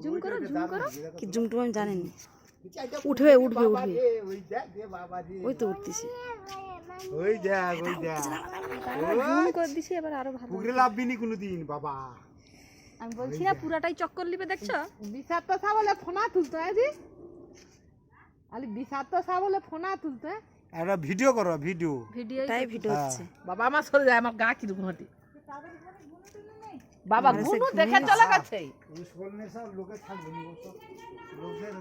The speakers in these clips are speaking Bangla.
জুম করো কি জুমটুম আমি জানি না। উঠবে উঠবে উঠবে, ওই তো উঠতেছি। ওই দেখ জুম করে দিছি, এবার আরো ভালো। পুকুরে লাভবি নি কোনোদিন বাবা। আমি বলছি না পুরাটাই চক্কর লিবে, দেখছো? বিষাক্ত সাবলে ফোনা তুলতো দি আলি বিষাক্ত সাবলে ফোনা তুলতো। একটা ভিডিও করো, ভিডিও ভিডিও তাই ভিডিও হচ্ছে। বাবা আমার সরে যায়, আমার গা কি রকম হতে বাবা গুনু দেখে চলে গেছে। লোকে থাকবে লোকের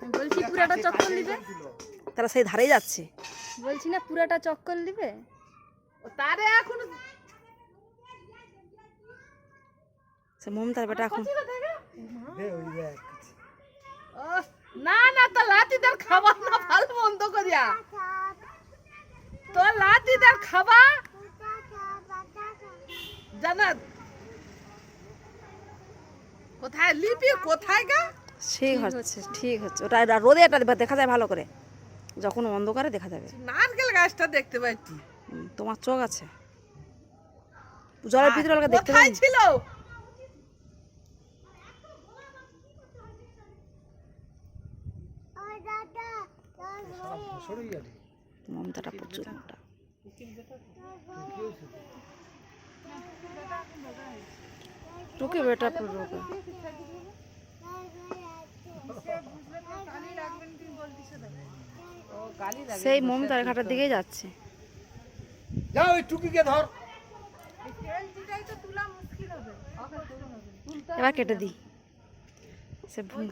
আমি বলছি পুরাটা চক্কর লিবে, তারা সেই ধারে যাচ্ছে। বলছি না পুরাটা চক্কর লিবে। তারে এখন সে মমতার বেটা এখন দে ওই দেখ। না না তো লাতিদার খাবার না ভালো বন্ধ করিয়া, তো লাতিদার খাবা জানাত কোথায় লিপি কোথায় গা। ঠিক হচ্ছে, ঠিক হচ্ছে। ওটা রোদে এটা দেখা যায় ভালো করে, যখন অন্ধকারে দেখা যাবে। নারকেল গাছটা দেখতে পাচ্ছি। তোমার চোখ আছে, জলের ভিতরে দেখতে কোথায় পাই। ছিল? মমতাটা প্রচুর মোটা। তোকে বেটা পুরো সেই মমতার ঘাটার দিকেই যাচ্ছে। যাও ওই টুকিকে ধর। এবার কেটে দিই। সে ভুল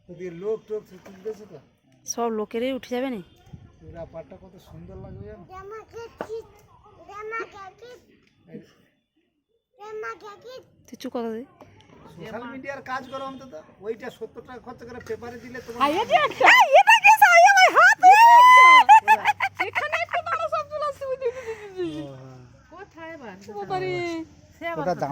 ওদিকে লোক টোক তুলতেছে তো, সব লোকেরই উঠে যাবে না। পুরা পাটটা কত সুন্দর লাগবে জানো। তুই চুপ কথা দে। সোশ্যাল মিডিয়ার কাজ করো অন্তত, ওইটা 70 টাকা খরচ করে পেপারে দিলে তোমার এখানে একটা মানুষ সব চলে আসছে। কোথায় বা ওটা দাঁড়া